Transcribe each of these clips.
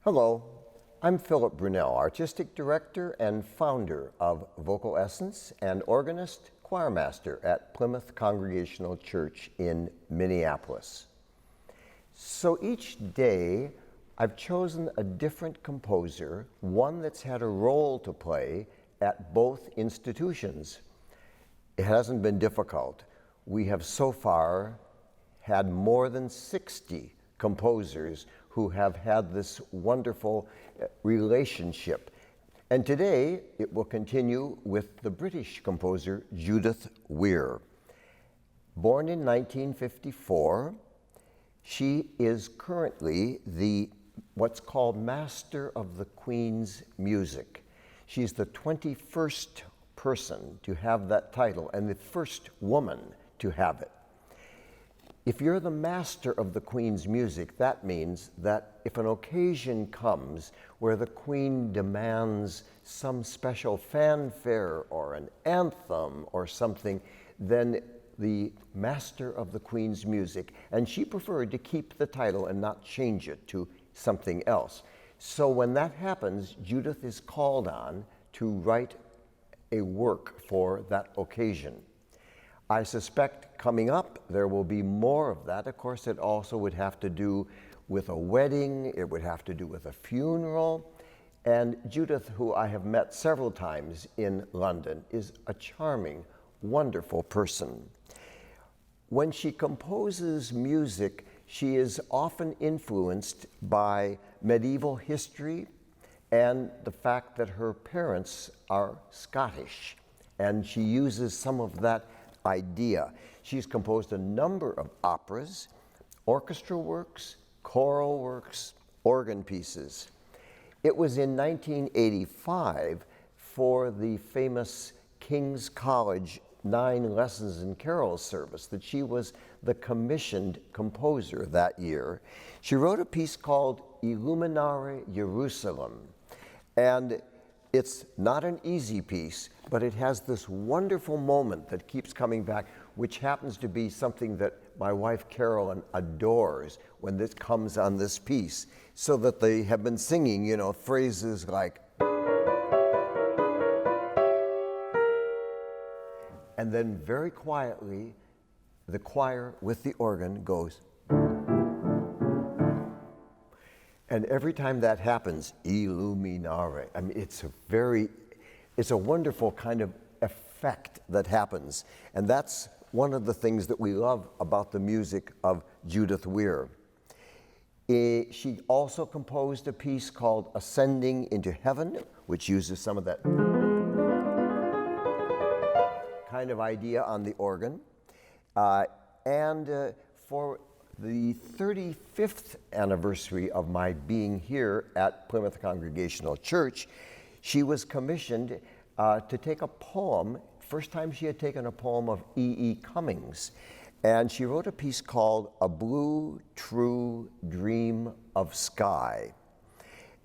Hello, I'm Philip Brunelle, Artistic Director and founder of Vocal Essence and organist, choirmaster at Plymouth Congregational Church in Minneapolis. So each day, I've chosen a different composer, one that's had a role to play at both institutions. It hasn't been difficult. We have so far had more than 60 composers who have had this wonderful relationship. And today, it will continue with the British composer Judith Weir. Born in 1954, she is currently the what's called Master of the Queen's Music. She's the 21st person to have that title and the first woman to have it. If you're the master of the Queen's music, that means that if an occasion comes where the Queen demands some special fanfare or an anthem or something, then the master of the Queen's music, and she preferred to keep the title and not change it to something else. So when that happens, Judith is called on to write a work for that occasion. I suspect coming up, there will be more of that. Of course, it also would have to do with a wedding, it would have to do with a funeral. And Judith, who I have met several times in London, is a charming, wonderful person. When she composes music, she is often influenced by medieval history and the fact that her parents are Scottish, and she uses some of that idea. She's composed a number of operas, orchestral works, choral works, organ pieces. It was in 1985 for the famous King's College 9 Lessons in Carols service that she was the commissioned composer that year. She wrote a piece called Illuminare Jerusalem, and it's not an easy piece, but it has this wonderful moment that keeps coming back, which happens to be something that my wife Carolyn adores when this comes on this piece, so that they have been singing, phrases like, and then very quietly, the choir with the organ goes, and every time that happens, Illuminare. I mean, it's a wonderful kind of effect that happens. And that's one of the things that we love about the music of Judith Weir. She also composed a piece called Ascending into Heaven, which uses some of that kind of idea on the organ. For the 35th anniversary of my being here at Plymouth Congregational Church, she was commissioned to take a poem. First time she had taken a poem of E.E. Cummings, and she wrote a piece called A Blue True Dream of Sky.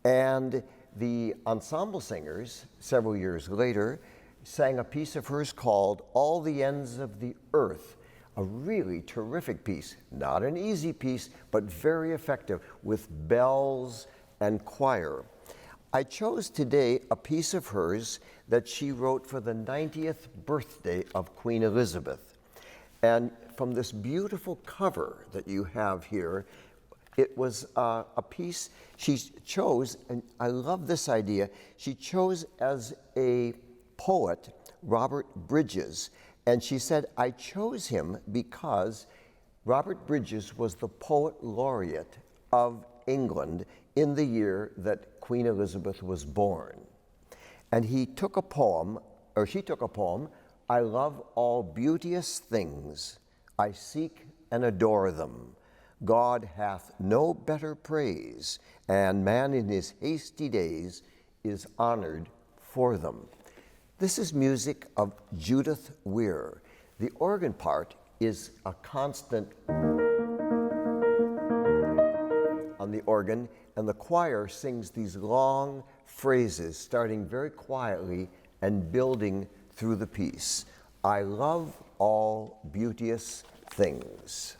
And the ensemble singers, several years later, sang a piece of hers called All the Ends of the Earth, a really terrific piece, not an easy piece, but very effective with bells and choir. I chose today a piece of hers that she wrote for the 90th birthday of Queen Elizabeth. And from this beautiful cover that you have here, it was a piece she chose, and I love this idea, she chose as a poet Robert Bridges. And she said, I chose him because Robert Bridges was the poet laureate of England in the year that Queen Elizabeth was born. And he took a poem, or she took a poem, I love all beauteous things, I seek and adore them. God hath no better praise, and man in his hasty days is honored for them. This is music of Judith Weir. The organ part is a constant on the organ, and the choir sings these long phrases, starting very quietly and building through the piece. I love all beauteous things.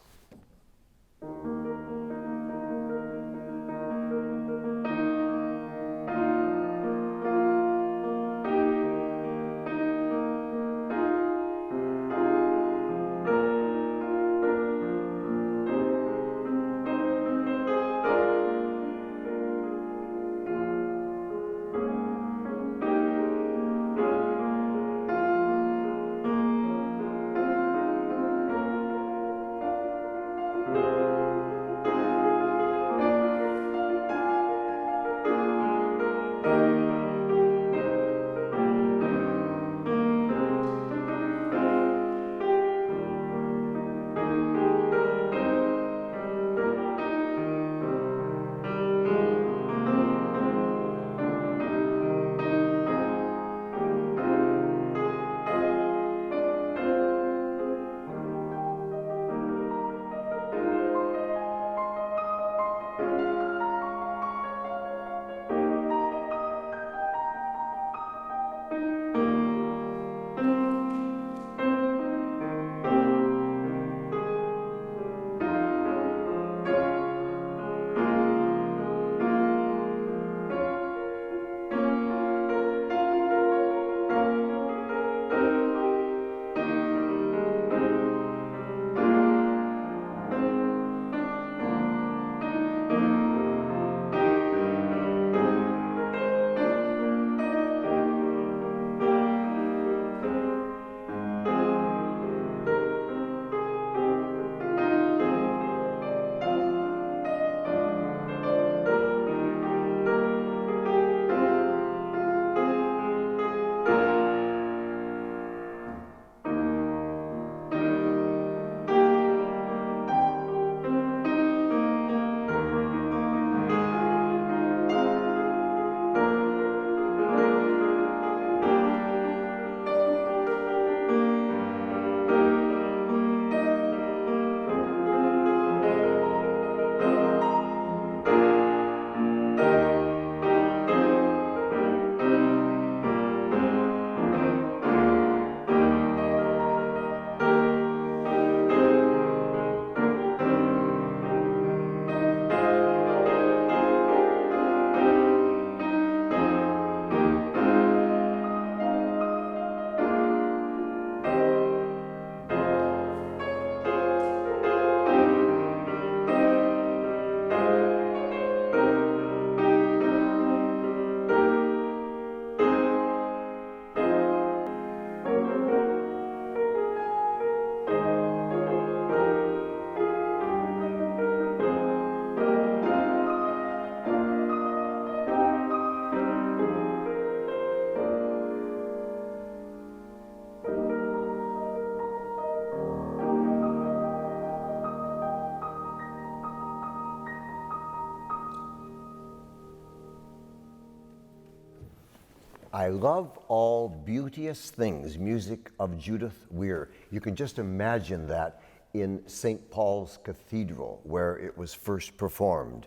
I love all beauteous things, music of Judith Weir. You can just imagine that in St. Paul's Cathedral, where it was first performed.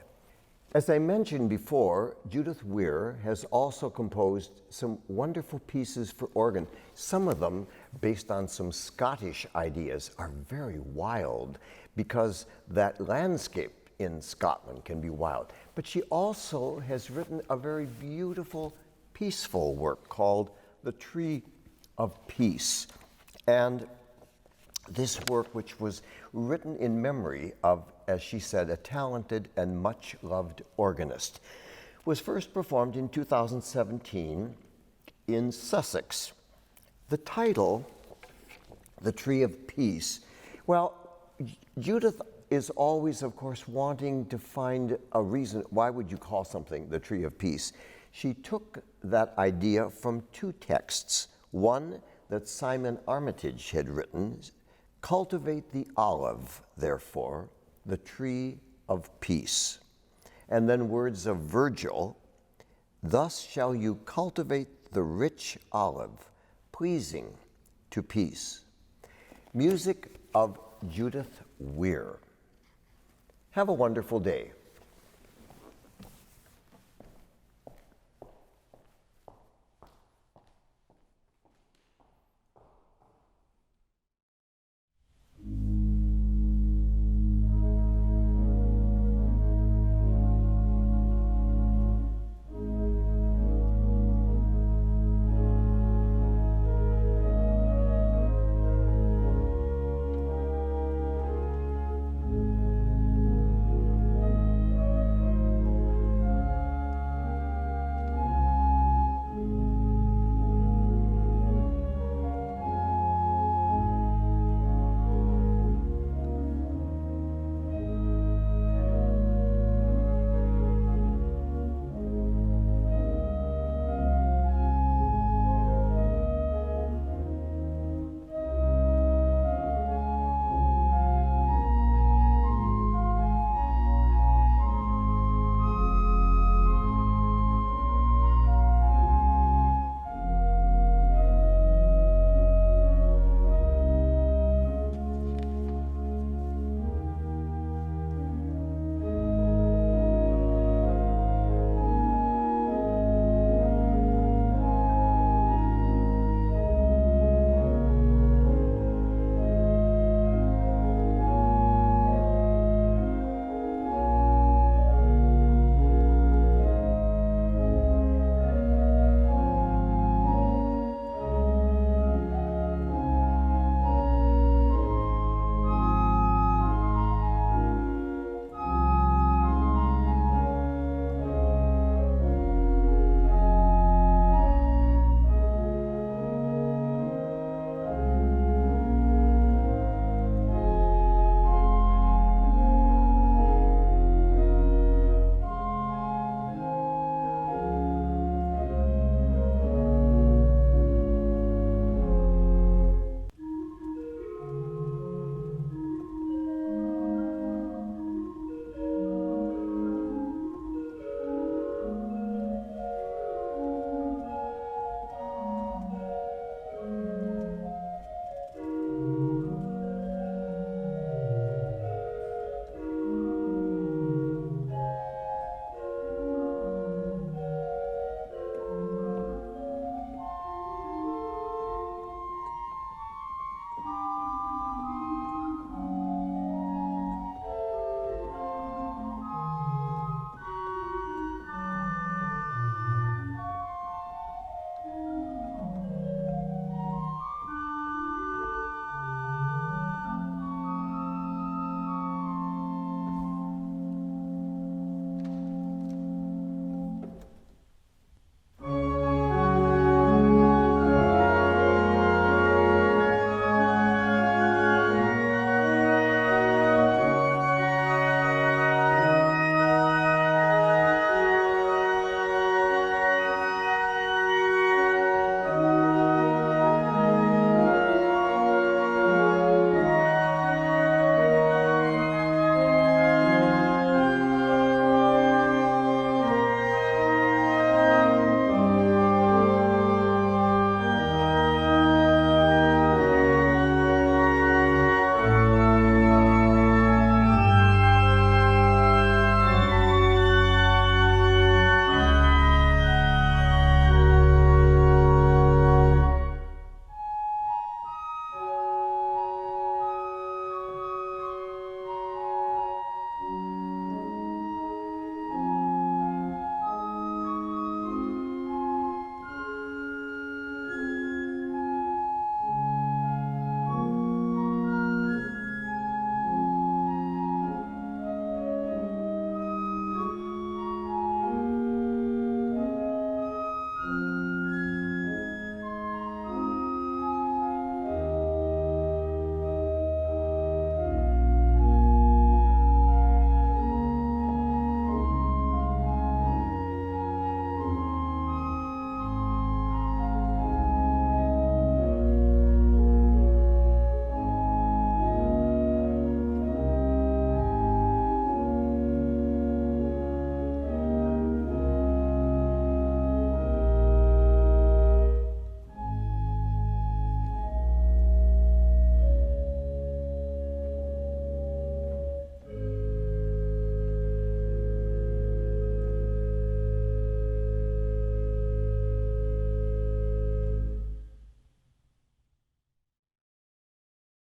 As I mentioned before, Judith Weir has also composed some wonderful pieces for organ. Some of them, based on some Scottish ideas, are very wild because that landscape in Scotland can be wild. But she also has written a very beautiful, peaceful work called The Tree of Peace. And this work, which was written in memory of, as she said, a talented and much-loved organist, was first performed in 2017 in Sussex. The title, The Tree of Peace, well, Judith is always, of course, wanting to find a reason. Why would you call something the Tree of Peace? She took that idea from two texts. One that Simon Armitage had written, "Cultivate the olive, therefore, the tree of peace." And then words of Virgil, "Thus shall you cultivate the rich olive, pleasing to peace." Music of Judith Weir. Have a wonderful day.